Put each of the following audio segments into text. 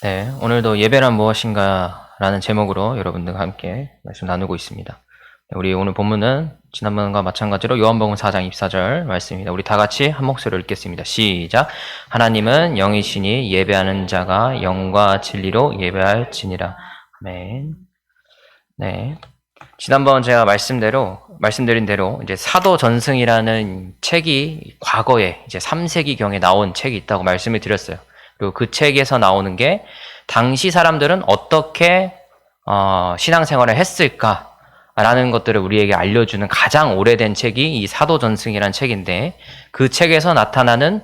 네, 오늘도 예배란 무엇인가 라는 제목으로 여러분들과 함께 말씀 나누고 있습니다. 우리 오늘 본문은 지난번과 마찬가지로 요한복음 4장 24절 말씀입니다. 우리 다 같이 한 목소리로 읽겠습니다. 시작. 하나님은 영이시니 예배하는 자가 영과 진리로 예배할지니라. 아멘. 네. 지난번 제가 말씀드린 대로 이제 사도전승이라는 책이 과거에 이제 3세기경에 나온 책이 있다고 말씀을 드렸어요. 그리고 그 책에서 나오는 게 당시 사람들은 어떻게 신앙생활을 했을까라는 것들을 우리에게 알려주는 가장 오래된 책이 이 사도전승이라는 책인데, 그 책에서 나타나는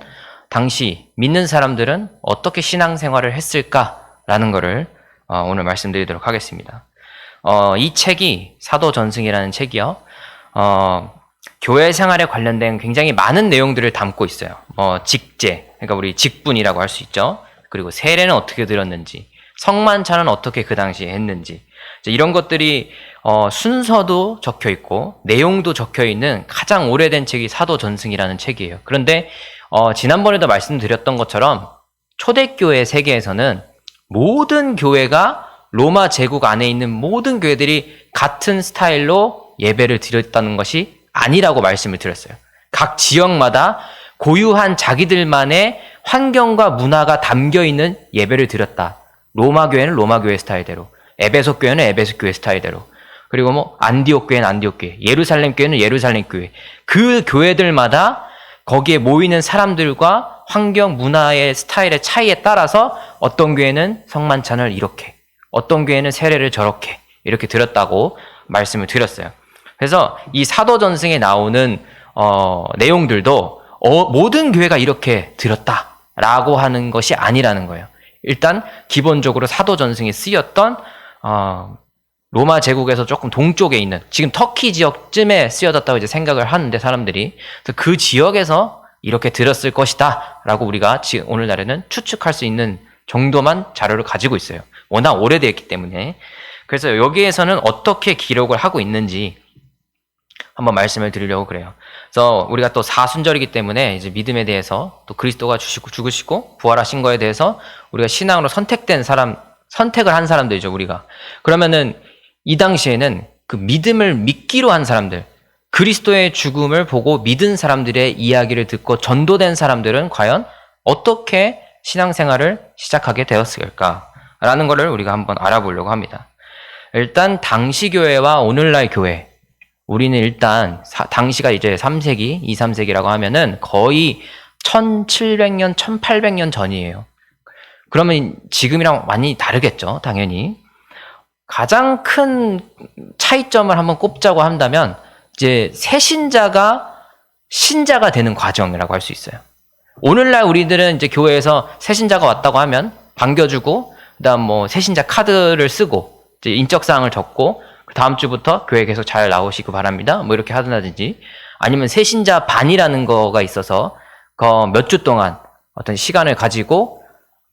당시 믿는 사람들은 어떻게 신앙생활을 했을까라는 것을 오늘 말씀드리도록 하겠습니다. 이 책이 사도전승이라는 책이요, 교회 생활에 관련된 굉장히 많은 내용들을 담고 있어요. 직제, 그러니까 우리 직분이라고 할 수 있죠. 그리고 세례는 어떻게 들었는지, 성만찬은 어떻게 그 당시에 했는지, 이런 것들이 순서도 적혀 있고 내용도 적혀 있는 가장 오래된 책이 사도전승이라는 책이에요. 그런데 지난번에도 말씀드렸던 것처럼 초대교회 세계에서는 모든 교회가 로마 제국 안에 있는 모든 교회들이 같은 스타일로 예배를 드렸다는 것이 아니라고 말씀을 드렸어요. 각 지역마다 고유한 자기들만의 환경과 문화가 담겨있는 예배를 드렸다. 로마 교회는 로마 교회 스타일대로, 에베소 교회는 에베소 교회 스타일대로, 그리고 안디옥 교회는 안디옥 교회, 예루살렘 교회는 예루살렘 교회, 그 교회들마다 거기에 모이는 사람들과 환경, 문화의 스타일의 차이에 따라서 어떤 교회는 성만찬을 이렇게, 어떤 교회는 세례를 저렇게 이렇게 드렸다고 말씀을 드렸어요. 그래서 이 사도전승에 나오는 내용들도 모든 교회가 이렇게 드렸다라고 하는 것이 아니라는 거예요. 일단 기본적으로 사도전승에 쓰였던 로마 제국에서 조금 동쪽에 있는, 지금 터키 지역쯤에 쓰여졌다고 이제 생각을 하는데 사람들이, 그 지역에서 이렇게 들었을 것이다 라고 우리가 지금 오늘날에는 추측할 수 있는 정도만 자료를 가지고 있어요. 워낙 오래됐기 때문에. 그래서 여기에서는 어떻게 기록을 하고 있는지 한번 말씀을 드리려고 그래요. 그래서 우리가 또 사순절이기 때문에 이제 믿음에 대해서, 또 그리스도가 죽으시고 부활하신 거에 대해서 우리가 신앙으로 선택을 한 사람들이죠, 우리가. 그러면은 이 당시에는 그 믿음을 믿기로 한 사람들, 그리스도의 죽음을 보고 믿은 사람들의 이야기를 듣고 전도된 사람들은 과연 어떻게 신앙생활을 시작하게 되었을까라는 것을 우리가 한번 알아보려고 합니다. 일단 당시 교회와 오늘날 교회, 우리는 일단 당시가 이제 3세기, 2, 3세기라고 하면은 거의 1700년, 1800년 전이에요. 그러면 지금이랑 많이 다르겠죠, 당연히. 가장 큰 차이점을 한번 꼽자고 한다면 이제 새신자가 신자가 되는 과정이라고 할 수 있어요. 오늘날 우리들은 이제 교회에서 새신자가 왔다고 하면 반겨주고, 그다음 새신자 카드를 쓰고 이제 인적사항을 적고, 다음 주부터 교회 계속 잘 나오시고 바랍니다, 이렇게 하든지, 아니면 새신자 반이라는 거가 있어서 몇 주 동안 어떤 시간을 가지고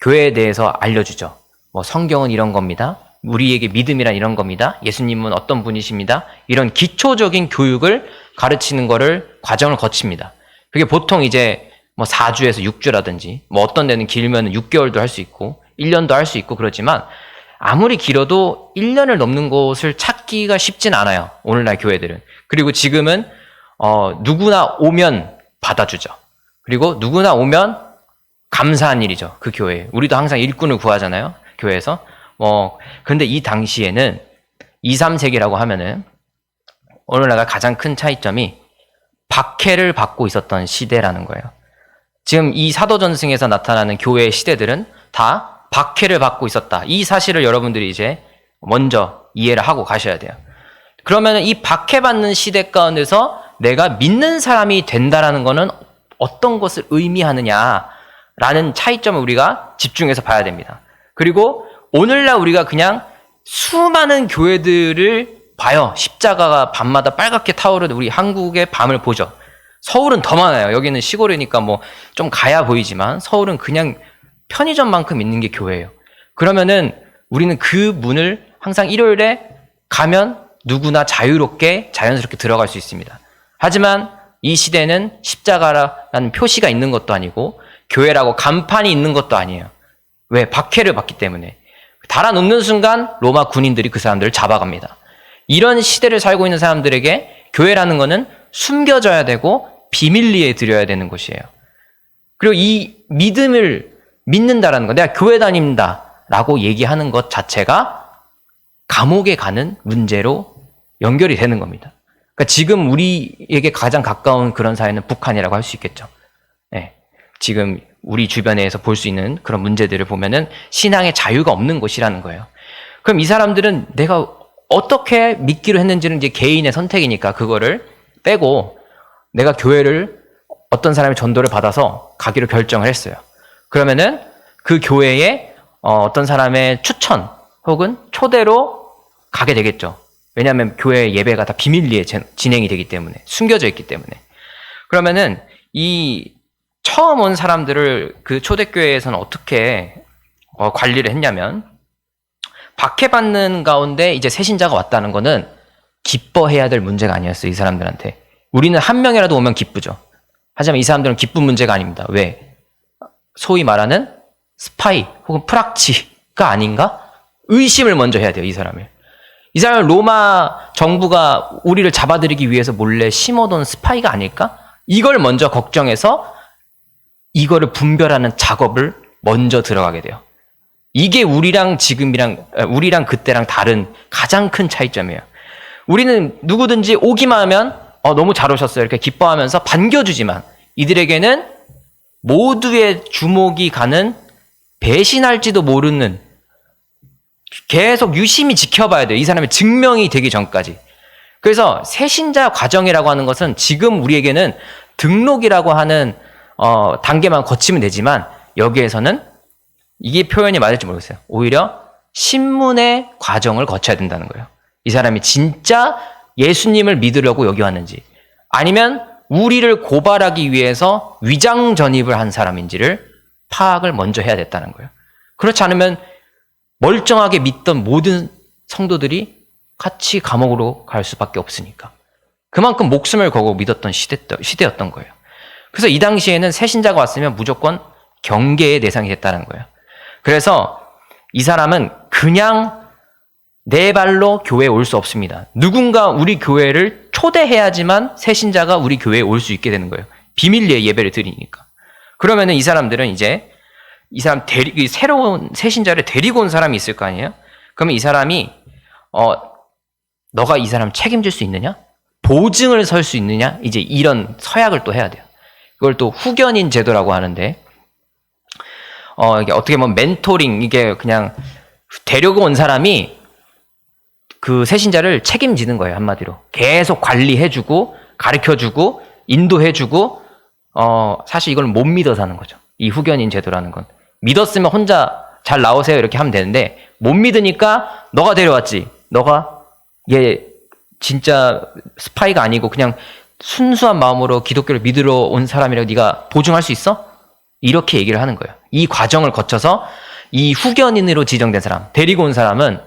교회에 대해서 알려주죠. 성경은 이런 겁니다, 우리에게 믿음이란 이런 겁니다, 예수님은 어떤 분이십니다, 이런 기초적인 교육을 가르치는 거를 과정을 거칩니다. 그게 보통 이제 4주에서 6주라든지, 어떤 데는 길면 6개월도 할 수 있고 1년도 할 수 있고 그렇지만, 아무리 길어도 1년을 넘는 곳을 찾기가 쉽진 않아요, 오늘날 교회들은. 그리고 지금은 누구나 오면 받아주죠. 그리고 누구나 오면 감사한 일이죠, 그 교회에. 우리도 항상 일꾼을 구하잖아요, 교회에서. 그런데 이 당시에는 2, 3세기라고 하면은 오늘날과 가장 큰 차이점이 박해를 받고 있었던 시대라는 거예요. 지금 이 사도전승에서 나타나는 교회의 시대들은 다 박해를 받고 있었다, 이 사실을 여러분들이 이제 먼저 이해를 하고 가셔야 돼요. 그러면 이 박해받는 시대 가운데서 내가 믿는 사람이 된다라는 것은 어떤 것을 의미하느냐라는 차이점을 우리가 집중해서 봐야 됩니다. 그리고 오늘날 우리가 그냥 수많은 교회들을 봐요. 십자가가 밤마다 빨갛게 타오르는 우리 한국의 밤을 보죠. 서울은 더 많아요. 여기는 시골이니까 좀 가야 보이지만, 서울은 그냥 편의점만큼 있는 게 교회예요. 그러면은 우리는 그 문을 항상 일요일에 가면 누구나 자유롭게 자연스럽게 들어갈 수 있습니다. 하지만 이 시대는 십자가라는 표시가 있는 것도 아니고 교회라고 간판이 있는 것도 아니에요. 왜? 박해를 받기 때문에. 달아놓는 순간 로마 군인들이 그 사람들을 잡아갑니다. 이런 시대를 살고 있는 사람들에게 교회라는 거는 숨겨져야 되고 비밀리에 드려야 되는 것이에요. 그리고 이 믿음을 믿는다라는 거, 내가 교회 다닌다라고 얘기하는 것 자체가 감옥에 가는 문제로 연결이 되는 겁니다. 그러니까 지금 우리에게 가장 가까운 그런 사회는 북한이라고 할 수 있겠죠. 네. 지금 우리 주변에서 볼 수 있는 그런 문제들을 보면은 신앙의 자유가 없는 곳이라는 거예요. 그럼 이 사람들은 내가 어떻게 믿기로 했는지는 이제 개인의 선택이니까 그거를 빼고 내가 교회를 어떤 사람의 전도를 받아서 가기로 결정을 했어요. 그러면은 그 교회에 어떤 사람의 추천 혹은 초대로 가게 되겠죠. 왜냐하면 교회 예배가 다 비밀리에 진행이 되기 때문에, 숨겨져 있기 때문에. 그러면은 이 처음 온 사람들을 그 초대교회에서는 어떻게 관리를 했냐면, 박해받는 가운데 이제 새신자가 왔다는 거는 기뻐해야 될 문제가 아니었어요, 이 사람들한테. 우리는 한 명이라도 오면 기쁘죠. 하지만 이 사람들은 기쁜 문제가 아닙니다. 왜? 소위 말하는 스파이 혹은 프락치가 아닌가? 의심을 먼저 해야 돼요, 이 사람을. 이 사람은 로마 정부가 우리를 잡아들이기 위해서 몰래 심어둔 스파이가 아닐까? 이걸 먼저 걱정해서 이거를 분별하는 작업을 먼저 들어가게 돼요. 이게 우리랑 그때랑 다른 가장 큰 차이점이에요. 우리는 누구든지 오기만 하면 너무 잘 오셨어요 이렇게 기뻐하면서 반겨주지만, 이들에게는 모두의 주목이 가는, 배신할지도 모르는, 계속 유심히 지켜봐야 돼요. 이 사람의 증명이 되기 전까지. 그래서 새신자 과정이라고 하는 것은 지금 우리에게는 등록이라고 하는 단계만 거치면 되지만, 여기에서는 이게 표현이 맞을지 모르겠어요. 오히려 신문의 과정을 거쳐야 된다는 거예요. 이 사람이 진짜 예수님을 믿으려고 여기 왔는지, 아니면 우리를 고발하기 위해서 위장 전입을 한 사람인지를 파악을 먼저 해야 됐다는 거예요. 그렇지 않으면 멀쩡하게 믿던 모든 성도들이 같이 감옥으로 갈 수밖에 없으니까. 그만큼 목숨을 걸고 믿었던 시대였던 거예요. 그래서 이 당시에는 새신자가 왔으면 무조건 경계의 대상이 됐다는 거예요. 그래서 이 사람은 그냥 내 발로 교회에 올 수 없습니다. 누군가 우리 교회를 초대해야지만 새신자가 우리 교회에 올 수 있게 되는 거예요. 비밀리에 예배를 드리니까. 그러면은 이 사람들은 이제 이 사람 새로운 새신자를 데리고 온 사람이 있을 거 아니에요? 그러면 이 사람이 너가 이 사람 책임질 수 있느냐? 보증을 설 수 있느냐? 이제 이런 서약을 또 해야 돼요. 이걸 또 후견인 제도라고 하는데, 이게 어떻게 보면 멘토링, 이게 그냥 데리고 온 사람이 그 새신자를 책임지는 거예요, 한마디로. 계속 관리해주고, 가르쳐주고, 인도해주고, 사실 이걸 못 믿어서 하는 거죠. 이 후견인 제도라는 건. 믿었으면 혼자 잘 나오세요 이렇게 하면 되는데, 못 믿으니까 너가 데려왔지. 너가 얘 진짜 스파이가 아니고 그냥 순수한 마음으로 기독교를 믿으러 온 사람이라고 네가 보증할 수 있어? 이렇게 얘기를 하는 거예요. 이 과정을 거쳐서 이 후견인으로 지정된 사람, 데리고 온 사람은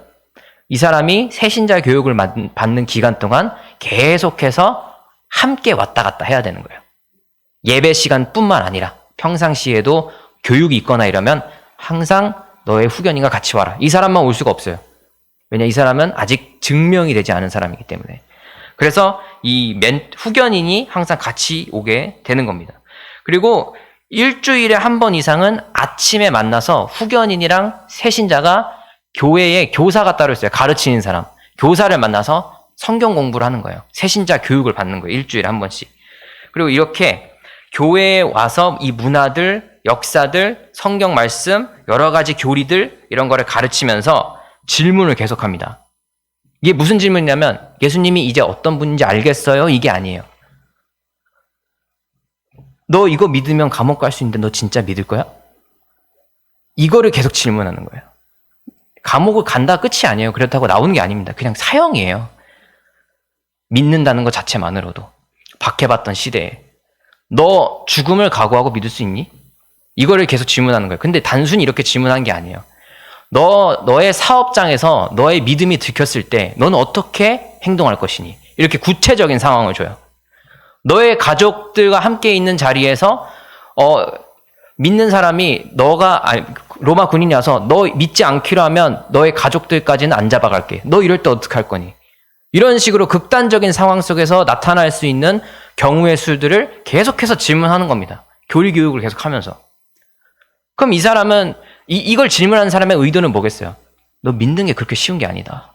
이 사람이 새신자 교육을 받는 기간 동안 계속해서 함께 왔다 갔다 해야 되는 거예요. 예배 시간뿐만 아니라 평상시에도 교육이 있거나 이러면 항상 너의 후견인과 같이 와라. 이 사람만 올 수가 없어요. 왜냐, 이 사람은 아직 증명이 되지 않은 사람이기 때문에. 그래서 이 후견인이 항상 같이 오게 되는 겁니다. 그리고 일주일에 한 번 이상은 아침에 만나서 후견인이랑 새신자가 교회에 교사가 따로 있어요. 가르치는 사람. 교사를 만나서 성경 공부를 하는 거예요. 새신자 교육을 받는 거예요. 일주일에 한 번씩. 그리고 이렇게 교회에 와서 이 문화들, 역사들, 성경 말씀, 여러 가지 교리들, 이런 거를 가르치면서 질문을 계속합니다. 이게 무슨 질문이냐면, 예수님이 이제 어떤 분인지 알겠어요? 이게 아니에요. 너 이거 믿으면 감옥 갈 수 있는데 너 진짜 믿을 거야? 이거를 계속 질문하는 거예요. 감옥을 간다 끝이 아니에요. 그렇다고 나오는 게 아닙니다. 그냥 사형이에요. 믿는다는 것 자체만으로도. 박해받던 시대에. 너 죽음을 각오하고 믿을 수 있니? 이거를 계속 질문하는 거예요. 근데 단순히 이렇게 질문한 게 아니에요. 너의 사업장에서 너의 믿음이 들켰을 때 너는 어떻게 행동할 것이니? 이렇게 구체적인 상황을 줘요. 너의 가족들과 함께 있는 자리에서 믿는 사람이 로마 군인이 와서 너 믿지 않기로 하면 너의 가족들까지는 안 잡아갈게. 너 이럴 때 어떡할 거니? 이런 식으로 극단적인 상황 속에서 나타날 수 있는 경우의 수들을 계속해서 질문하는 겁니다. 교리교육을 계속하면서. 그럼 이 사람은 이걸 질문하는 사람의 의도는 뭐겠어요? 너 믿는 게 그렇게 쉬운 게 아니다.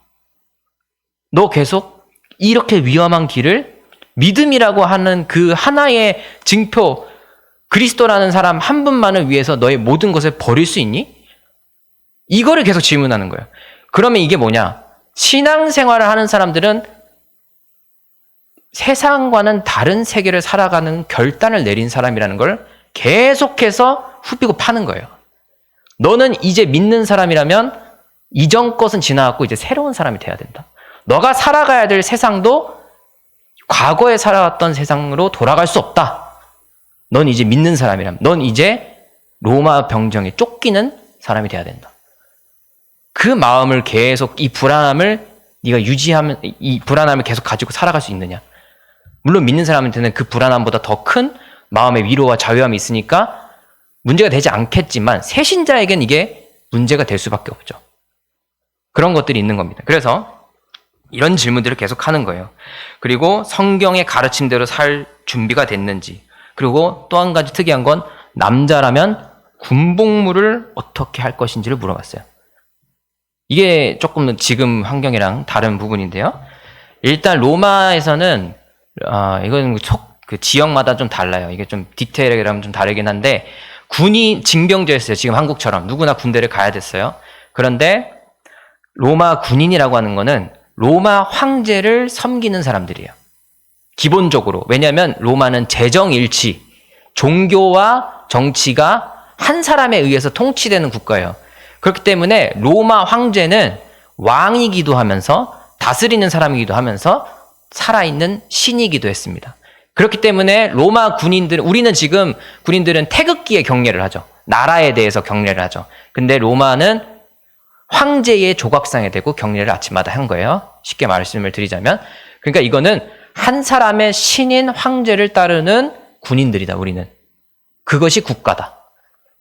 너 계속 이렇게 위험한 길을 믿음이라고 하는 그 하나의 증표, 그리스도라는 사람 한 분만을 위해서 너의 모든 것을 버릴 수 있니? 이거를 계속 질문하는 거예요. 그러면 이게 뭐냐? 신앙생활을 하는 사람들은 세상과는 다른 세계를 살아가는 결단을 내린 사람이라는 걸 계속해서 후비고 파는 거예요. 너는 이제 믿는 사람이라면 이전 것은 지나갔고 이제 새로운 사람이 돼야 된다. 너가 살아가야 될 세상도 과거에 살아왔던 세상으로 돌아갈 수 없다. 넌 이제 믿는 사람이라면, 넌 이제 로마 병정에 쫓기는 사람이 돼야 된다. 그 마음을 계속, 이 불안함을 네가 유지하면, 이 불안함을 계속 가지고 살아갈 수 있느냐. 물론 믿는 사람한테는 그 불안함보다 더 큰 마음의 위로와 자유함이 있으니까 문제가 되지 않겠지만 새신자에겐 이게 문제가 될 수밖에 없죠. 그런 것들이 있는 겁니다. 그래서 이런 질문들을 계속 하는 거예요. 그리고 성경의 가르침대로 살 준비가 됐는지, 그리고 또 한 가지 특이한 건 남자라면 군복무를 어떻게 할 것인지를 물어봤어요. 이게 조금 지금 환경이랑 다른 부분인데요. 일단 로마에서는 이건 그 지역마다 좀 달라요. 이게 좀 디테일이라면 좀 다르긴 한데 군이 징병제였어요. 지금 한국처럼 누구나 군대를 가야 됐어요. 그런데 로마 군인이라고 하는 거는 로마 황제를 섬기는 사람들이에요. 기본적으로. 왜냐하면 로마는 재정일치, 종교와 정치가 한 사람에 의해서 통치되는 국가예요. 그렇기 때문에 로마 황제는 왕이기도 하면서 다스리는 사람이기도 하면서 살아있는 신이기도 했습니다. 그렇기 때문에 로마 군인들은, 우리는 지금 군인들은 태극기에 경례를 하죠. 나라에 대해서 경례를 하죠. 근데 로마는 황제의 조각상에 대고 경례를 아침마다 한 거예요. 쉽게 말씀을 드리자면. 그러니까 이거는 한 사람의 신인 황제를 따르는 군인들이다, 우리는. 그것이 국가다.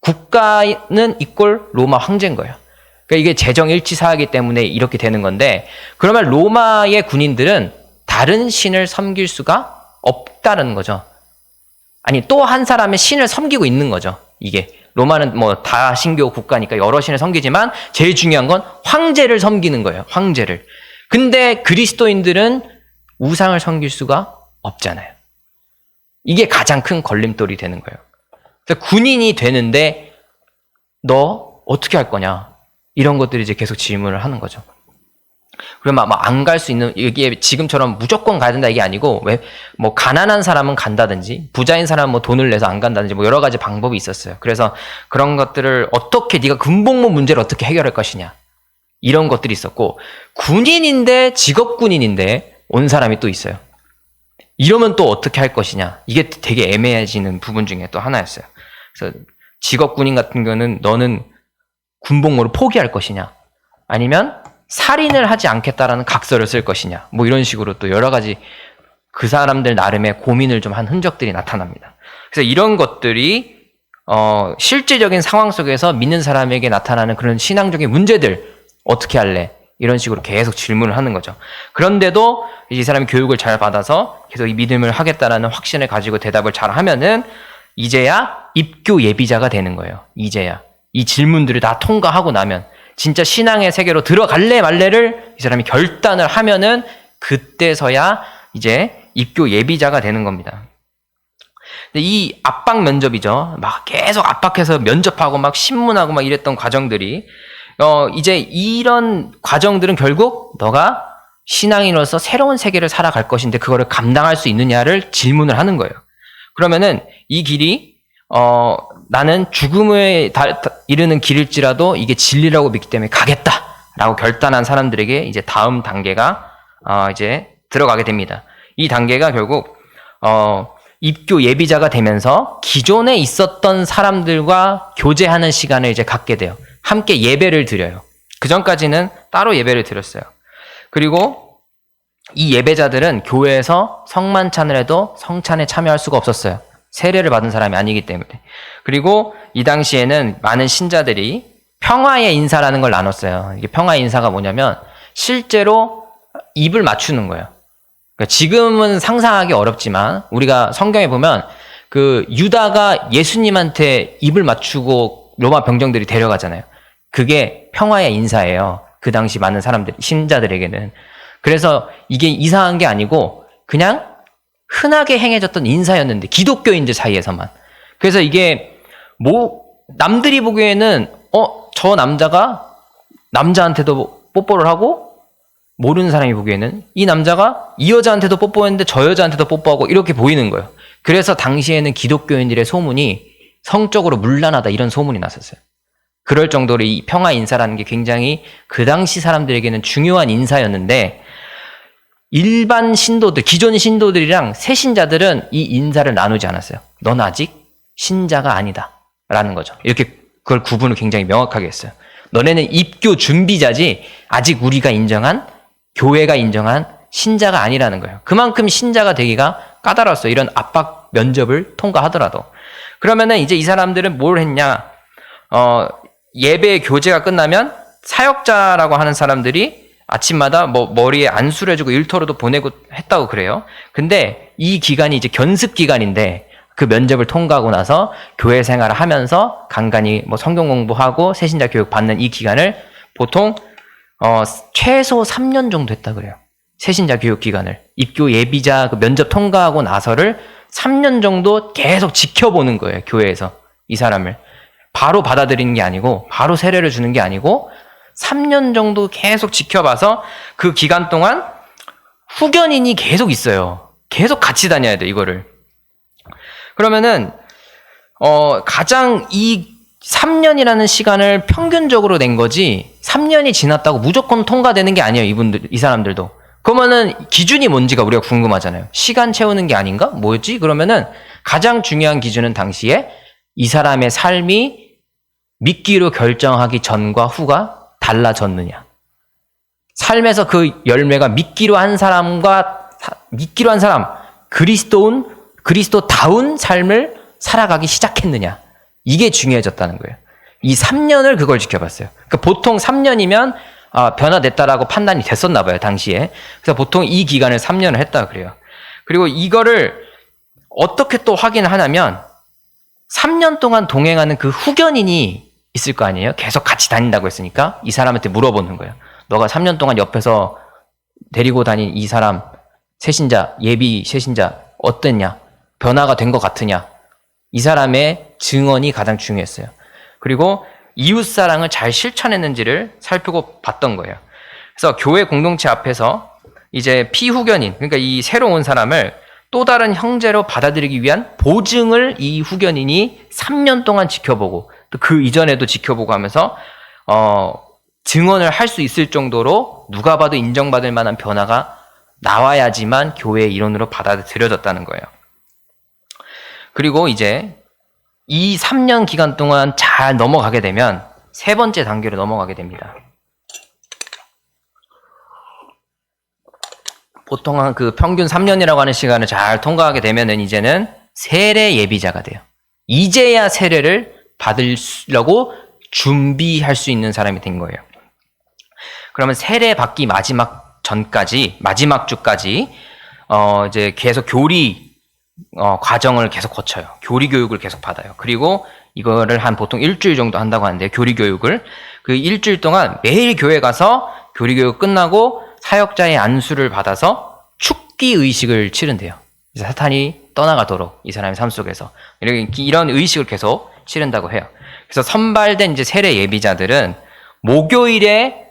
국가는 이꼴 로마 황제인 거예요. 그러니까 이게 재정일치 사회이기 때문에 이렇게 되는 건데, 그러면 로마의 군인들은 다른 신을 섬길 수가 없다는 거죠. 아니, 또 한 사람의 신을 섬기고 있는 거죠. 이게 로마는 뭐 다신교 국가니까 여러 신을 섬기지만 제일 중요한 건 황제를 섬기는 거예요. 황제를. 근데 그리스도인들은 우상을 섬길 수가 없잖아요. 이게 가장 큰 걸림돌이 되는 거예요. 그래서 군인이 되는데 너 어떻게 할 거냐, 이런 것들이 이제 계속 질문을 하는 거죠. 그러면 안 갈 수 있는, 이게 지금처럼 무조건 가야 된다 이게 아니고, 왜 뭐 가난한 사람은 간다든지 부자인 사람은 뭐 돈을 내서 안 간다든지 뭐 여러 가지 방법이 있었어요. 그래서 그런 것들을 어떻게, 네가 군복무 문제를 어떻게 해결할 것이냐, 이런 것들이 있었고, 군인인데 직업군인인데 온 사람이 또 있어요. 이러면 또 어떻게 할 것이냐, 이게 되게 애매해지는 부분 중에 또 하나였어요. 그래서 직업군인 같은 경우는 너는 군복무를 포기할 것이냐, 아니면 살인을 하지 않겠다라는 각서를 쓸 것이냐, 뭐 이런 식으로 또 여러 가지 그 사람들 나름의 고민을 좀 한 흔적들이 나타납니다. 그래서 이런 것들이 실질적인 상황 속에서 믿는 사람에게 나타나는 그런 신앙적인 문제들, 어떻게 할래? 이런 식으로 계속 질문을 하는 거죠. 그런데도 이 사람이 교육을 잘 받아서 계속 이 믿음을 하겠다라는 확신을 가지고 대답을 잘 하면은 이제야 입교 예비자가 되는 거예요. 이제야. 이 질문들을 다 통과하고 나면 진짜 신앙의 세계로 들어갈래 말래를 이 사람이 결단을 하면은 그때서야 이제 입교 예비자가 되는 겁니다. 근데 이 압박 면접이죠. 막 계속 압박해서 면접하고 막 신문하고 막 이랬던 과정들이 이제 이런 과정들은 결국 너가 신앙인으로서 새로운 세계를 살아갈 것인데 그거를 감당할 수 있느냐를 질문을 하는 거예요. 그러면은 이 길이 나는 죽음에 이르는 길일지라도 이게 진리라고 믿기 때문에 가겠다라고 결단한 사람들에게 이제 다음 단계가 이제 들어가게 됩니다. 이 단계가 결국 입교 예비자가 되면서 기존에 있었던 사람들과 교제하는 시간을 이제 갖게 돼요. 함께 예배를 드려요. 그 전까지는 따로 예배를 드렸어요. 그리고 이 예배자들은 교회에서 성만찬을 해도 성찬에 참여할 수가 없었어요. 세례를 받은 사람이 아니기 때문에. 그리고 이 당시에는 많은 신자들이 평화의 인사라는 걸 나눴어요. 이게 평화의 인사가 뭐냐면 실제로 입을 맞추는 거예요. 그러니까 지금은 상상하기 어렵지만 우리가 성경에 보면 그 유다가 예수님한테 입을 맞추고 로마 병정들이 데려가잖아요. 그게 평화의 인사예요. 그 당시 많은 사람들, 신자들에게는. 그래서 이게 이상한 게 아니고 그냥 흔하게 행해졌던 인사였는데 기독교인들 사이에서만. 그래서 이게 뭐 남들이 보기에는 저 남자가 남자한테도 뽀뽀를 하고 모르는 사람이 보기에는 이 남자가 이 여자한테도 뽀뽀했는데 저 여자한테도 뽀뽀하고 이렇게 보이는 거예요. 그래서 당시에는 기독교인들의 소문이 성적으로 문란하다 이런 소문이 났었어요. 그럴 정도로 이 평화 인사라는 게 굉장히 그 당시 사람들에게는 중요한 인사였는데 일반 신도들, 기존 신도들이랑 새 신자들은 이 인사를 나누지 않았어요. 넌 아직 신자가 아니다 라는 거죠. 이렇게 그걸 구분을 굉장히 명확하게 했어요. 너네는 입교 준비자지 아직 우리가 인정한 교회가 인정한 신자가 아니라는 거예요. 그만큼 신자가 되기가 까다로웠어요. 이런 압박 면접을 통과하더라도. 그러면은 이제 이 사람들은 뭘 했냐? 예배 교제가 끝나면 사역자라고 하는 사람들이 아침마다 뭐 머리에 안수를 해주고 일터로도 보내고 했다고 그래요. 근데 이 기간이 이제 견습 기간인데 그 면접을 통과하고 나서 교회 생활을 하면서 간간히 뭐 성경 공부하고 새신자 교육 받는 이 기간을 보통 최소 3년 정도 했다 그래요. 새신자 교육 기간을. 입교 예비자 그 면접 통과하고 나서를 3년 정도 계속 지켜보는 거예요. 교회에서 이 사람을. 바로 받아들이는 게 아니고 바로 세례를 주는 게 아니고 3년 정도 계속 지켜봐서 그 기간 동안 후견인이 계속 있어요. 계속 같이 다녀야 돼 이거를. 그러면은 가장 이 3년이라는 시간을 평균적으로 낸 거지 3년이 지났다고 무조건 통과되는 게 아니에요. 이 사람들도. 그러면은 기준이 뭔지가 우리가 궁금하잖아요. 시간 채우는 게 아닌가? 뭐였지? 그러면은 가장 중요한 기준은 당시에 이 사람의 삶이 믿기로 결정하기 전과 후가 달라졌느냐. 삶에서 그 열매가 믿기로 한 사람, 그리스도다운 삶을 살아가기 시작했느냐. 이게 중요해졌다는 거예요. 이 3년을 그걸 지켜봤어요. 그러니까 보통 3년이면 변화됐다라고 판단이 됐었나 봐요, 당시에. 그래서 보통 이 기간을 3년을 했다 그래요. 그리고 이거를 어떻게 또 확인을 하냐면 3년 동안 동행하는 그 후견인이 있을 거 아니에요? 계속 같이 다닌다고 했으니까 이 사람한테 물어보는 거예요. 너가 3년 동안 옆에서 데리고 다닌 이 사람 새신자, 예비 새신자 어땠냐? 변화가 된 것 같으냐? 이 사람의 증언이 가장 중요했어요. 그리고 이웃사랑을 잘 실천했는지를 살피고 봤던 거예요. 그래서 교회 공동체 앞에서 이제 피후견인, 그러니까 이 새로 온 사람을 또 다른 형제로 받아들이기 위한 보증을 이 후견인이 3년 동안 지켜보고 또 그 이전에도 지켜보고 하면서 증언을 할 수 있을 정도로 누가 봐도 인정받을 만한 변화가 나와야지만 교회의 일원으로 받아들여졌다는 거예요. 그리고 이제 이 3년 기간 동안 잘 넘어가게 되면 세 번째 단계로 넘어가게 됩니다. 보통 그 평균 3년이라고 하는 시간을 잘 통과하게 되면은 이제는 세례 예비자가 돼요. 이제야 세례를 받으려고 준비할 수 있는 사람이 된 거예요. 그러면 세례 받기 마지막 주까지 이제 계속 교리 과정을 계속 거쳐요. 교리 교육을 계속 받아요. 그리고 이거를 한 보통 일주일 정도 한다고 하는데요. 교리 교육을. 그 일주일 동안 매일 교회 가서 교리 교육 끝나고 사역자의 안수를 받아서 축기 의식을 치른대요. 그래서 사탄이 떠나가도록 이 사람의 삶 속에서 이런 의식을 계속 치른다고 해요. 그래서 선발된 이제 세례 예비자들은 목요일에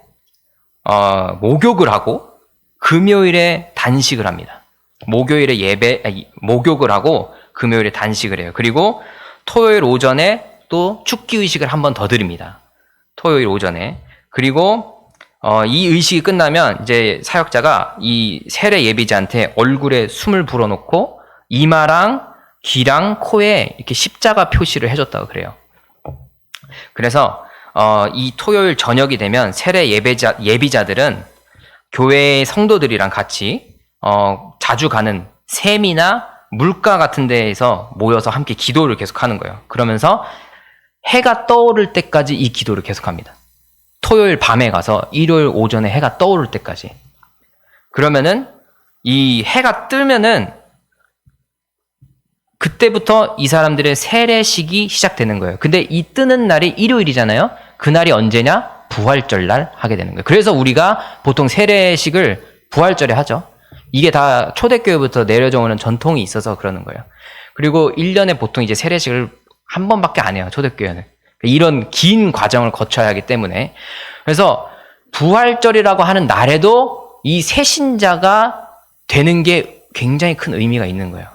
목욕을 하고 금요일에 단식을 합니다. 목욕을 하고 금요일에 단식을 해요. 그리고 토요일 오전에 또 축기 의식을 한 번 더 드립니다. 토요일 오전에. 그리고 이 의식이 끝나면 이제 사역자가 이 세례 예비자한테 얼굴에 숨을 불어넣고 이마랑 귀랑 코에 이렇게 십자가 표시를 해줬다고 그래요. 그래서 이 토요일 저녁이 되면 세례 예비자들은 교회의 성도들이랑 같이 자주 가는 샘이나 물가 같은 데에서 모여서 함께 기도를 계속 하는 거예요. 그러면서 해가 떠오를 때까지 이 기도를 계속합니다. 토요일 밤에 가서 일요일 오전에 해가 떠오를 때까지. 그러면은 이 해가 뜨면은 그때부터 이 사람들의 세례식이 시작되는 거예요. 근데 이 뜨는 날이 일요일이잖아요. 그날이 언제냐? 부활절 날 하게 되는 거예요. 그래서 우리가 보통 세례식을 부활절에 하죠. 이게 다 초대교회부터 내려져 오는 전통이 있어서 그러는 거예요. 그리고 1년에 보통 이제 세례식을 한 번밖에 안 해요. 초대교회는. 이런 긴 과정을 거쳐야 하기 때문에. 그래서 부활절이라고 하는 날에도 이 새신자가 되는 게 굉장히 큰 의미가 있는 거예요.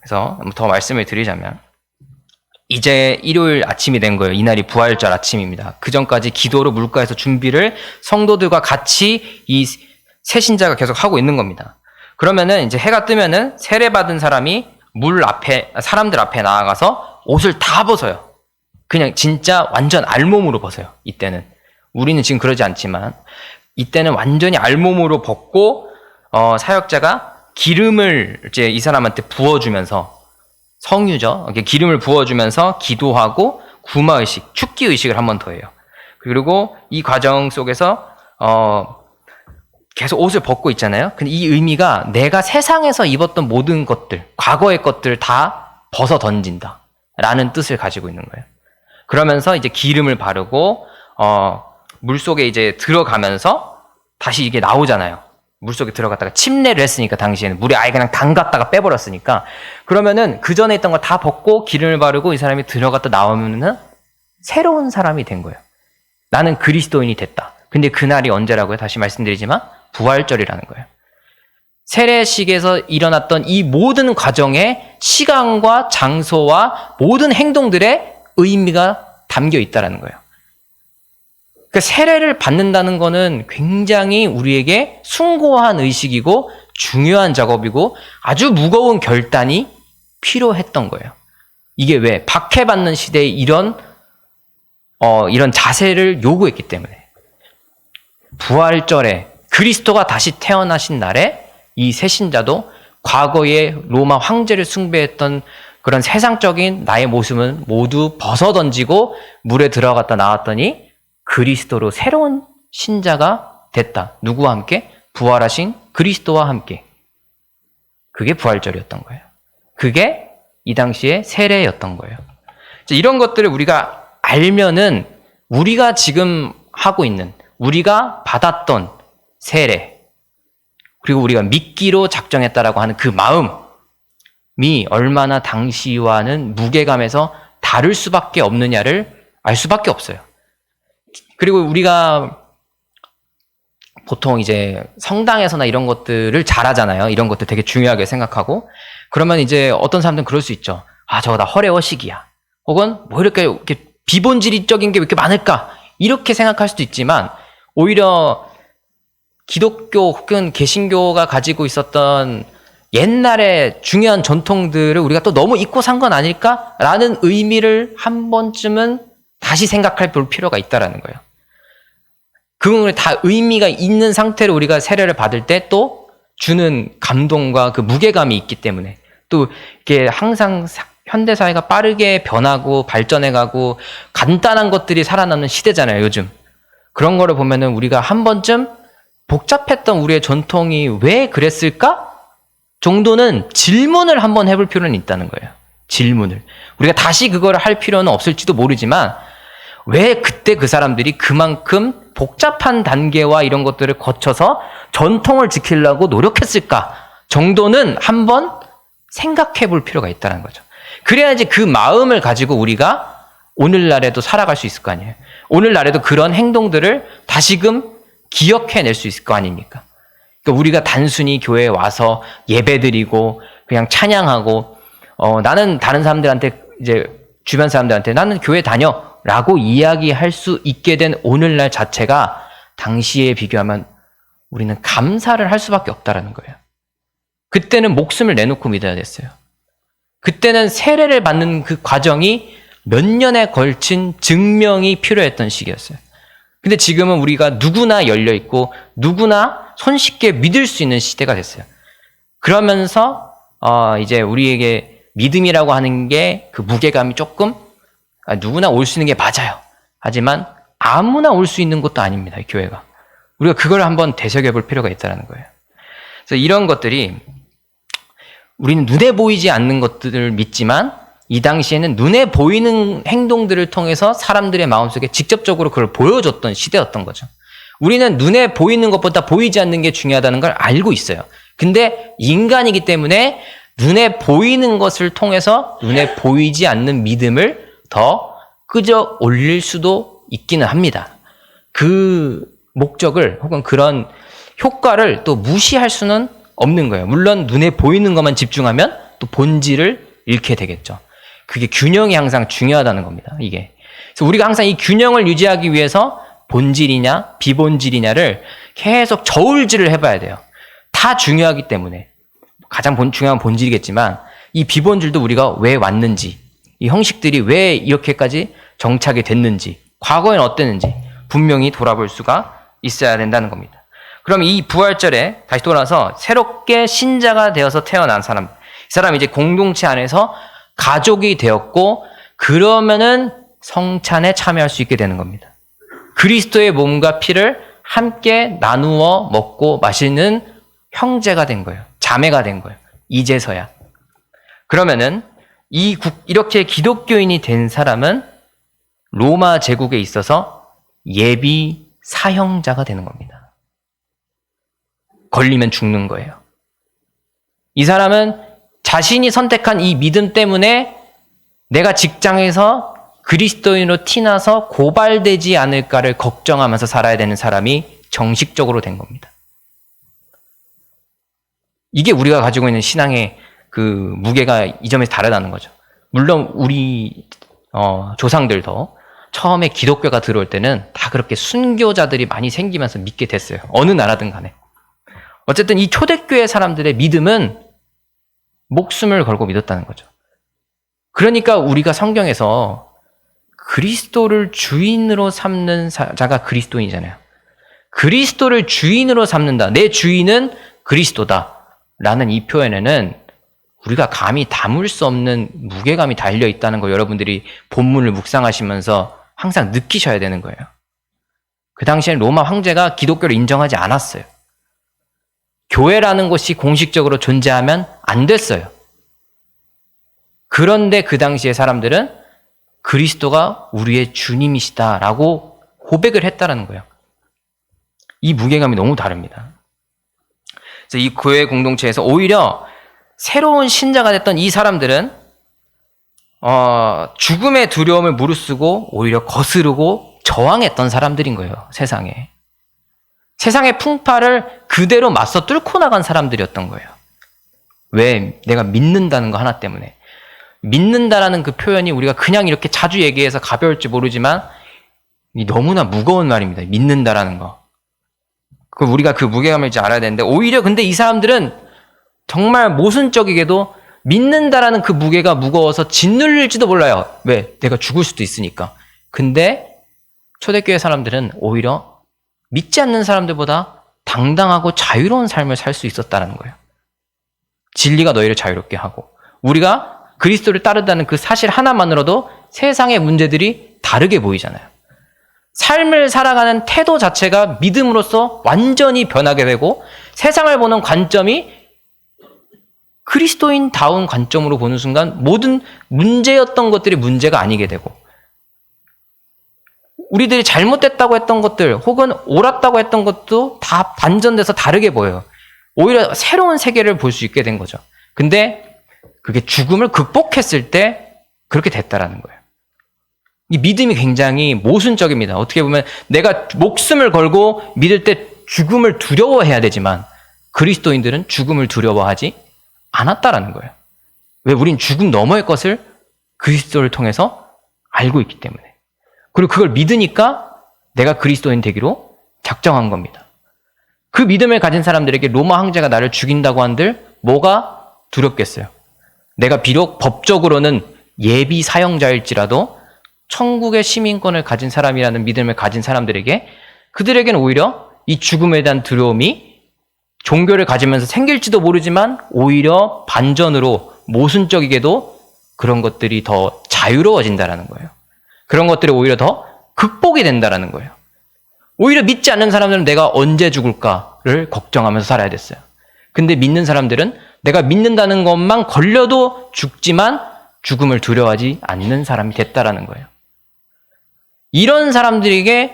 그래서 더 말씀을 드리자면 이제 일요일 아침이 된 거예요. 이날이 부활절 아침입니다. 그 전까지 기도로 물가에서 준비를 성도들과 같이 이 새신자가 계속 하고 있는 겁니다. 그러면은 이제 해가 뜨면은 세례받은 사람이 사람들 앞에 나아가서 옷을 다 벗어요. 그냥 진짜 완전 알몸으로 벗어요. 이때는. 우리는 지금 그러지 않지만 이때는 완전히 알몸으로 벗고 사역자가 기름을 이제 이 사람한테 부어주면서 성유죠. 기름을 부어주면서 기도하고 구마의식, 축기의식을 한 번 더 해요. 그리고 이 과정 속에서 계속 옷을 벗고 있잖아요. 근데 이 의미가 내가 세상에서 입었던 모든 것들, 과거의 것들을 다 벗어 던진다 라는 뜻을 가지고 있는 거예요. 그러면서 이제 기름을 바르고 물속에 이제 들어가면서 다시 이게 나오잖아요. 물속에 들어갔다가 침례를 했으니까 당시에는 물에 아예 그냥 담갔다가 빼버렸으니까 그러면은 그 전에 있던 걸 다 벗고 기름을 바르고 이 사람이 들어갔다 나오면은 새로운 사람이 된 거예요. 나는 그리스도인이 됐다. 근데 그날이 언제라고요? 다시 말씀드리지만 부활절이라는 거예요. 세례식에서 일어났던 이 모든 과정에 시간과 장소와 모든 행동들의 의미가 담겨 있다는 거예요. 그러니까 세례를 받는다는 거는 굉장히 우리에게 숭고한 의식이고 중요한 작업이고 아주 무거운 결단이 필요했던 거예요. 이게 왜? 박해받는 시대에 이런 자세를 요구했기 때문에. 부활절에 그리스도가 다시 태어나신 날에 이 새신자도 과거에 로마 황제를 숭배했던 그런 세상적인 나의 모습은 모두 벗어던지고 물에 들어갔다 나왔더니 그리스도로 새로운 신자가 됐다. 누구와 함께? 부활하신 그리스도와 함께. 그게 부활절이었던 거예요. 그게 이 당시에 세례였던 거예요. 이런 것들을 우리가 알면은 우리가 지금 하고 있는, 우리가 받았던 세례, 그리고 우리가 믿기로 작정했다라고 하는 그 마음이 얼마나 당시와는 무게감에서 다를 수밖에 없느냐를 알 수밖에 없어요. 그리고 우리가 보통 이제 성당에서나 이런 것들을 잘하잖아요. 이런 것들 되게 중요하게 생각하고. 그러면 이제 어떤 사람들은 그럴 수 있죠. 아, 저거 다 허례허식이야. 혹은 뭐 이렇게 비본질적인 게 왜 이렇게 많을까? 이렇게 생각할 수도 있지만 오히려 기독교 혹은 개신교가 가지고 있었던 옛날의 중요한 전통들을 우리가 또 너무 잊고 산 건 아닐까라는 의미를 한 번쯤은 다시 생각할 볼 필요가 있다라는 거예요. 그걸 다 의미가 있는 상태로 우리가 세례를 받을 때 또 주는 감동과 그 무게감이 있기 때문에 또 이게 항상 현대 사회가 빠르게 변하고 발전해가고 간단한 것들이 살아남는 시대잖아요, 요즘. 그런 거를 보면은 우리가 한 번쯤 복잡했던 우리의 전통이 왜 그랬을까? 정도는 질문을 한번 해볼 필요는 있다는 거예요. 질문을. 우리가 다시 그걸 할 필요는 없을지도 모르지만 왜 그때 그 사람들이 그만큼 복잡한 단계와 이런 것들을 거쳐서 전통을 지키려고 노력했을까 정도는 한번 생각해 볼 필요가 있다는 거죠. 그래야지 그 마음을 가지고 우리가 오늘날에도 살아갈 수 있을 거 아니에요. 오늘날에도 그런 행동들을 다시금 기억해낼 수 있을 거 아닙니까? 그러니까 우리가 단순히 교회에 와서 예배드리고 그냥 찬양하고 나는 다른 사람들한테 이제 주변 사람들한테 나는 교회 다녀라고 이야기할 수 있게 된 오늘날 자체가 당시에 비교하면 우리는 감사를 할 수밖에 없다라는 거예요. 그때는 목숨을 내놓고 믿어야 됐어요. 그때는 세례를 받는 그 과정이 몇 년에 걸친 증명이 필요했던 시기였어요. 근데 지금은 우리가 누구나 열려있고 누구나 손쉽게 믿을 수 있는 시대가 됐어요. 그러면서 이제 우리에게 믿음이라고 하는 게 그 무게감이 조금 누구나 올 수 있는 게 맞아요. 하지만 아무나 올 수 있는 것도 아닙니다. 이 교회가. 우리가 그걸 한번 되새겨 볼 필요가 있다는 거예요. 그래서 이런 것들이 우리는 눈에 보이지 않는 것들을 믿지만 이 당시에는 눈에 보이는 행동들을 통해서 사람들의 마음속에 직접적으로 그걸 보여줬던 시대였던 거죠. 우리는 눈에 보이는 것보다 보이지 않는 게 중요하다는 걸 알고 있어요. 근데 인간이기 때문에 눈에 보이는 것을 통해서 눈에 보이지 않는 믿음을 더 끄져 올릴 수도 있기는 합니다. 그 목적을 혹은 그런 효과를 또 무시할 수는 없는 거예요. 물론 눈에 보이는 것만 집중하면 또 본질을 잃게 되겠죠. 그게 균형이 항상 중요하다는 겁니다. 이게. 그래서 우리가 항상 이 균형을 유지하기 위해서 본질이냐 비본질이냐를 계속 저울질을 해봐야 돼요. 다 중요하기 때문에. 가장 중요한 본질이겠지만 이 비본질도 우리가 왜 왔는지, 이 형식들이 왜 이렇게까지 정착이 됐는지, 과거엔 어땠는지 분명히 돌아볼 수가 있어야 된다는 겁니다. 그럼 이 부활절에 다시 돌아서 새롭게 신자가 되어서 태어난 사람, 이 사람이 이제 공동체 안에서 가족이 되었고 그러면은 성찬에 참여할 수 있게 되는 겁니다. 그리스도의 몸과 피를 함께 나누어 먹고 마시는 형제가 된 거예요. 자매가 된 거예요. 이제서야. 그러면은 이렇게 기독교인이 된 사람은 로마 제국에 있어서 예비 사형자가 되는 겁니다. 걸리면 죽는 거예요. 이 사람은 자신이 선택한 이 믿음 때문에 내가 직장에서 그리스도인으로 티나서 고발되지 않을까를 걱정하면서 살아야 되는 사람이 정식적으로 된 겁니다. 이게 우리가 가지고 있는 신앙의 그 무게가 이 점에서 다르다는 거죠. 물론 우리 조상들도 처음에 기독교가 들어올 때는 다 그렇게 순교자들이 많이 생기면서 믿게 됐어요. 어느 나라든 간에. 어쨌든 이 초대교회 사람들의 믿음은 목숨을 걸고 믿었다는 거죠. 그러니까 우리가 성경에서 그리스도를 주인으로 삼는 자가 그리스도인이잖아요. 그리스도를 주인으로 삼는다. 내 주인은 그리스도다. 라는 이 표현에는 우리가 감히 담을 수 없는 무게감이 달려 있다는 걸 여러분들이 본문을 묵상하시면서 항상 느끼셔야 되는 거예요. 그 당시엔 로마 황제가 기독교를 인정하지 않았어요. 교회라는 곳이 공식적으로 존재하면 안 됐어요. 그런데 그 당시의 사람들은 그리스도가 우리의 주님이시다라고 고백을 했다라는 거예요. 이 무게감이 너무 다릅니다. 그래서 이 교회 공동체에서 오히려 새로운 신자가 됐던 이 사람들은 죽음의 두려움을 무릅쓰고 오히려 거스르고 저항했던 사람들인 거예요. 세상에. 세상의 풍파를 그대로 맞서 뚫고 나간 사람들이었던 거예요. 왜? 내가 믿는다는 거 하나 때문에. 믿는다라는 그 표현이 우리가 그냥 이렇게 자주 얘기해서 가벼울지 모르지만 너무나 무거운 말입니다. 믿는다라는 거. 우리가 그 무게감을 이제 알아야 되는데 오히려 근데 이 사람들은 정말 모순적이게도 믿는다라는 그 무게가 무거워서 짓눌릴지도 몰라요. 왜? 내가 죽을 수도 있으니까. 근데 초대교회 사람들은 오히려 믿지 않는 사람들보다 당당하고 자유로운 삶을 살 수 있었다는 거예요. 진리가 너희를 자유롭게 하고 우리가 그리스도를 따르다는 그 사실 하나만으로도 세상의 문제들이 다르게 보이잖아요. 삶을 살아가는 태도 자체가 믿음으로써 완전히 변하게 되고 세상을 보는 관점이 그리스도인다운 관점으로 보는 순간 모든 문제였던 것들이 문제가 아니게 되고 우리들이 잘못됐다고 했던 것들 혹은 옳았다고 했던 것도 다 반전돼서 다르게 보여요. 오히려 새로운 세계를 볼 수 있게 된 거죠. 근데 그게 죽음을 극복했을 때 그렇게 됐다라는 거예요. 이 믿음이 굉장히 모순적입니다. 어떻게 보면 내가 목숨을 걸고 믿을 때 죽음을 두려워해야 되지만 그리스도인들은 죽음을 두려워하지 않았다라는 거예요. 왜? 우린 죽음 너머의 것을 그리스도를 통해서 알고 있기 때문에. 그리고 그걸 믿으니까 내가 그리스도인 되기로 작정한 겁니다. 그 믿음을 가진 사람들에게 로마 황제가 나를 죽인다고 한들 뭐가 두렵겠어요? 내가 비록 법적으로는 예비 사형자일지라도 천국의 시민권을 가진 사람이라는 믿음을 가진 사람들에게 그들에게는 오히려 이 죽음에 대한 두려움이 종교를 가지면서 생길지도 모르지만 오히려 반전으로 모순적이게도 그런 것들이 더 자유로워진다라는 거예요. 그런 것들이 오히려 더 극복이 된다라는 거예요. 오히려 믿지 않는 사람들은 내가 언제 죽을까를 걱정하면서 살아야 됐어요. 근데 믿는 사람들은 내가 믿는다는 것만 걸려도 죽지만 죽음을 두려워하지 않는 사람이 됐다라는 거예요. 이런 사람들이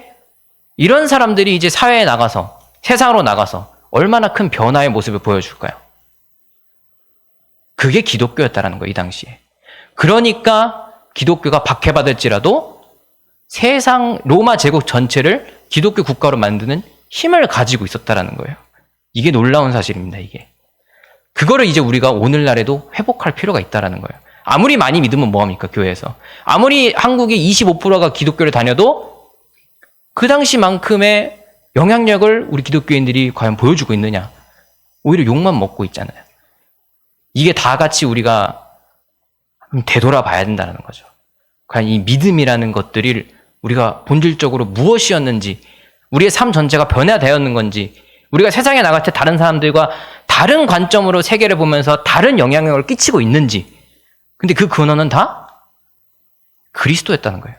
이제 사회에 나가서, 세상으로 나가서 얼마나 큰 변화의 모습을 보여줄까요? 그게 기독교였다라는 거예요, 이 당시에. 그러니까 기독교가 박해받을지라도 세상 로마 제국 전체를 기독교 국가로 만드는 힘을 가지고 있었다라는 거예요. 이게 놀라운 사실입니다, 이게. 그거를 이제 우리가 오늘날에도 회복할 필요가 있다라는 거예요. 아무리 많이 믿으면 뭐합니까, 교회에서. 아무리 한국의 25%가 기독교를 다녀도 그 당시만큼의 영향력을 우리 기독교인들이 과연 보여주고 있느냐. 오히려 욕만 먹고 있잖아요. 이게 다 같이 우리가 되돌아봐야 된다는 거죠. 과연 이 믿음이라는 것들이 우리가 본질적으로 무엇이었는지, 우리의 삶 전체가 변화되었는 건지, 우리가 세상에 나갈 때 다른 사람들과 다른 관점으로 세계를 보면서 다른 영향력을 끼치고 있는지. 근데 그 근원은 다 그리스도였다는 거예요.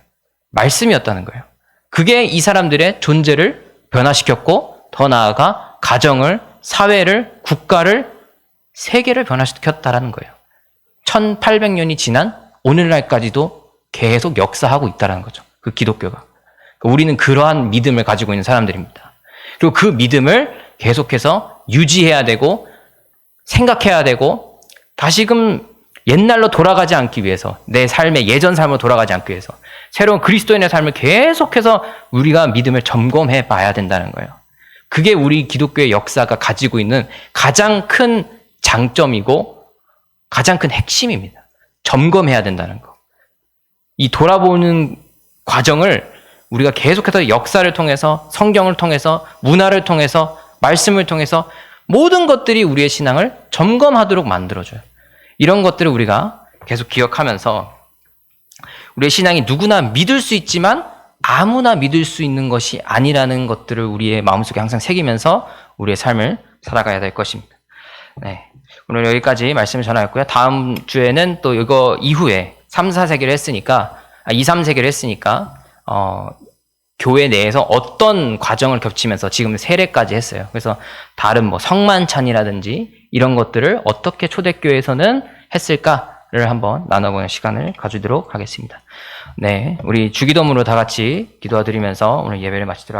말씀이었다는 거예요. 그게 이 사람들의 존재를 변화시켰고, 더 나아가 가정을, 사회를, 국가를, 세계를 변화시켰다라는 거예요. 1800년이 지난 오늘날까지도 계속 역사하고 있다는 거죠. 그 기독교가. 우리는 그러한 믿음을 가지고 있는 사람들입니다. 그리고 그 믿음을 계속해서 유지해야 되고 생각해야 되고 다시금 옛날로 돌아가지 않기 위해서, 내 삶의 예전 삶으로 돌아가지 않기 위해서 새로운 그리스도인의 삶을 계속해서 우리가 믿음을 점검해 봐야 된다는 거예요. 그게 우리 기독교의 역사가 가지고 있는 가장 큰 장점이고 가장 큰 핵심입니다. 점검해야 된다는 거. 이 돌아보는 과정을 우리가 계속해서 역사를 통해서, 성경을 통해서, 문화를 통해서, 말씀을 통해서 모든 것들이 우리의 신앙을 점검하도록 만들어줘요. 이런 것들을 우리가 계속 기억하면서 우리의 신앙이 누구나 믿을 수 있지만 아무나 믿을 수 있는 것이 아니라는 것들을 우리의 마음속에 항상 새기면서 우리의 삶을 살아가야 될 것입니다. 네, 오늘 여기까지 말씀을 전하였고요. 다음 주에는 또 이거 이후에 3, 4세기를 했으니까 2, 3세기를 했으니까 교회 내에서 어떤 과정을 겹치면서 지금 세례까지 했어요. 그래서 다른 뭐 성만찬이라든지 이런 것들을 어떻게 초대교회에서는 했을까를 한번 나눠보는 시간을 가지도록 하겠습니다. 네, 우리 주기도문으로 다 같이 기도드리면서 오늘 예배를 마치도록 하겠습니다.